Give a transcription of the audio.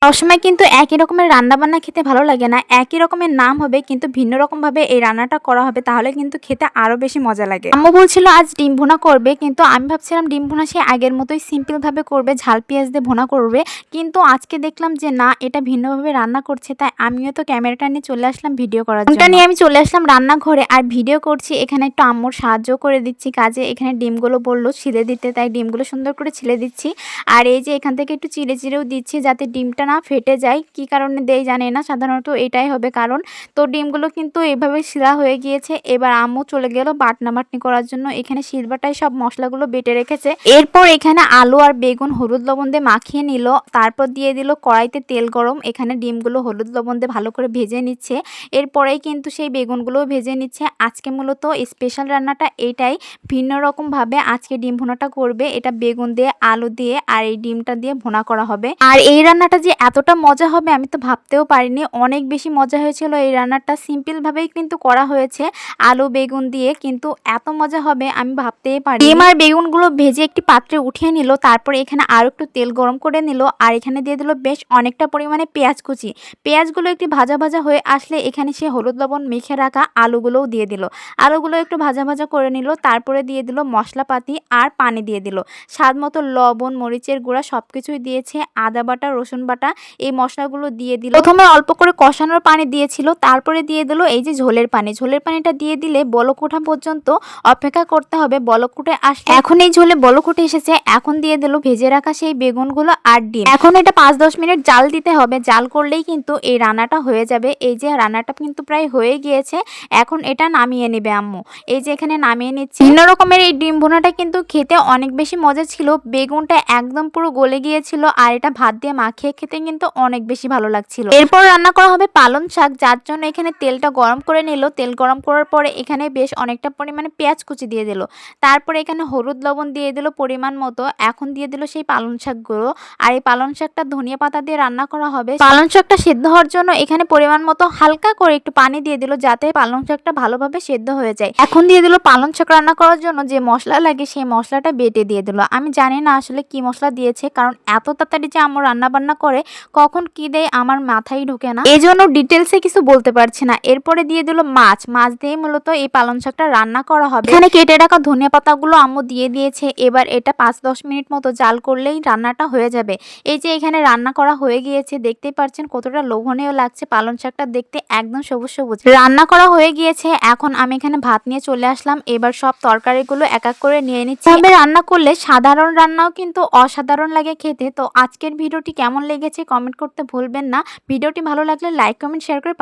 সবসময় কিন্তু একই রকমের রান্নাবান্না খেতে ভালো লাগে না। একই রকমের নাম হবে কিন্তু ভিন্ন রকমভাবে এই রান্নাটা করা হবে, তাহলে কিন্তু খেতে আরও বেশি মজা লাগে। আম্মু বলছিল আজ ডিম ভুনা করবে, কিন্তু আমি ভাবছিলাম ডিম ভুনা সে আগের মতোই সিম্পলভাবে করবে, ঝাল পেঁয়াজ দিয়ে ভুনা করবে। কিন্তু আজকে দেখলাম যে না, এটা ভিন্নভাবে রান্না করছে, তাই আমিও তো ক্যামেরাটা নিয়ে চলে আসলাম ভিডিও করার জন্য। নিয়ে আমি চলে আসলাম রান্নাঘরে আর ভিডিও করছি। এখানে একটু আম্মুর সাহায্য করে দিচ্ছি কাজে। এখানে ডিমগুলো বললো ছিলে দিতে, তাই ডিমগুলো সুন্দর করে ছিলে দিচ্ছি। আর এই যে এখান থেকে একটু চিড়ে চিড়েও দিচ্ছি যাতে ডিমটা না ফেটে যায়। কি কারণে দেই জানি না, সাধারণত এটাই হবে কারণ। তো ডিমগুলো কিন্তু এভাবে শিরা হয়ে গিয়েছে। এবার আম্মু চলে গেল বাটনি করার জন্য। এখানে শিলবাটায় সব মশলাগুলো বেটে রেখেছে। এরপর এখানে আলু আর বেগুন হলুদ লবণ দিয়ে মাখিয়ে নিল, তারপর দিয়ে দিল কড়াইতে তেল গরম। এখানে ডিমগুলো হলুদ লবণ দিয়ে ভালো করে ভেজে নিচ্ছে। এরপরেই কিন্তু সেই বেগুনগুলোও ভেজে নিচ্ছে। আজকে মূলত স্পেশাল রান্নাটা এইটাই, ভিন্ন রকমভাবে আজকে ডিম ভুনাটা করবে। এটা বেগুন দিয়ে, আলু দিয়ে আর এই ডিমটা দিয়ে ভুনা করা হবে। আর এই রান্নাটা যে এতটা মজা হবে আমি তো ভাবতেও পারিনি। অনেক বেশি মজা হয়েছিল এই রান্নাটা। সিম্পলভাবেই কিন্তু করা হয়েছে আলু বেগুন দিয়ে, কিন্তু এত মজা হবে আমি ভাবতেই পারিনি। ডিম আর বেগুনগুলো ভেজে একটি পাত্রে উঠিয়ে নিল, তারপরে এখানে আরও একটু তেল গরম করে নিল আর এখানে দিয়ে দিল বেশ অনেকটা পরিমাণে পেঁয়াজ কুচি। পেঁয়াজগুলো একটু ভাজা ভাজা হয়ে আসলে এখানে সে হলুদ লবণ মেখে রাখা আলুগুলোও দিয়ে দিল। আলুগুলো একটু ভাজা ভাজা করে নিল, তারপরে দিয়ে দিল মশলাপাতি আর পানি দিয়ে দিল। স্বাদ মতো লবণ, মরিচের গুঁড়া সবকিছুই দিয়েছে, আদা বাটা, রসুন বাটা, এই মশলাগুলো দিয়ে দিল। প্রথমে অল্প করে কষানোর পানি দিয়েছিল, তারপরে দিয়ে দিল এই যে ঝোলের পানি। ঝোলের পানিটা দিয়ে দিলে বলক ওঠা পর্যন্ত অপেক্ষা করতে হবে। বলক উঠে আসলে এখন এই ঝোলে বলক উঠে এসেছে, এখন দিয়ে দিল ভেজে রাখা সেই বেগুনগুলো আর ডিম। এখন এটা 5-10 মিনিট জাল দিতে হবে। জাল করলেই কিন্তু এই রান্নাটা হয়ে যাবে। এই যে রান্নাটা কিন্তু প্রায় হয়ে গিয়েছে, এখন এটা নামিয়ে নেবে আম্মু। এই যে এখানে নামিয়ে নিচ্ছি। ভিন্ন রকমের এই ডিম ভুনাটা কিন্তু খেতে অনেক বেশি মজা ছিল। বেগুনটা একদম পুরো গলে গিয়েছিল আর এটা ভাত দিয়ে মাখিয়ে খেতে কিন্তু অনেক বেশি ভালো লাগছিল। এরপর রান্না করা হবে পালং শাক, যার জন্য এখানে তেলটা গরম করে নিল। তেল গরম করার পরে এখানে বেশ অনেকটা পরিমাণে পেঁয়াজ কুচি দিয়ে দিল, তারপরে এখানে হলুদ লবণ দিয়ে দিল পরিমাণ মতো। এখন দিয়ে দিল সেই পালং শাকগুলো, আর এই পালং শাকটা ধনিয়া পাতা দিয়ে রান্না করা হবে। পালং শাকটা সেদ্ধ হওয়ার জন্য এখানে পরিমাণ মতো হালকা করে একটু পানি দিয়ে দিল যাতে পালং শাকটা ভালোভাবে সেদ্ধ হয়ে যায়। এখন দিয়ে দিল পালং শাক রান্না করার জন্য যে মশলা লাগে সেই মশলাটা বেটে দিয়ে দিল। আমি জানি না আসলে কি মশলা দিয়েছে, কারণ এত তাড়াতাড়ি যে আমার রান্না বান্না করে কখন কি দেয় আমার মাথায় ঢোকে না, এই জন্য ডিটেলসে কিছু বলতে পারছি না। এরপরে দিয়ে দিল মাছ দিয়ে মূলত এই পালং শাকটা রান্না করা হবে। এখানে কেটে রাখা ধনিয়া পাতাগুলো আম্মু দিয়ে দিয়েছে। এবার এটা 5-10 মিনিট মতো জাল করলেই রান্নাটা হয়ে যাবে। এই যে এখানে রান্না করা হয়ে গিয়েছে, দেখতেই পাচ্ছেন কতটা লোভনীয় লাগছে। পালং শাকটা দেখতে একদম সবুজ সবুজ রান্না করা হয়ে গিয়েছে। এখন আমি এখানে ভাত নিয়ে চলে আসলাম। এবার সব তরকারিগুলো এক এক করে নিয়ে নিচ্ছি। তবে রান্না করলে সাধারণ রান্নাও কিন্তু অসাধারণ লাগে খেতে। তো আজকের ভিডিওটি কেমন লেগেছে কমেন্ট করতে ভুলবেন না। ভিডিওটি ভালো লাগলে লাইক, কমেন্ট, শেয়ার করে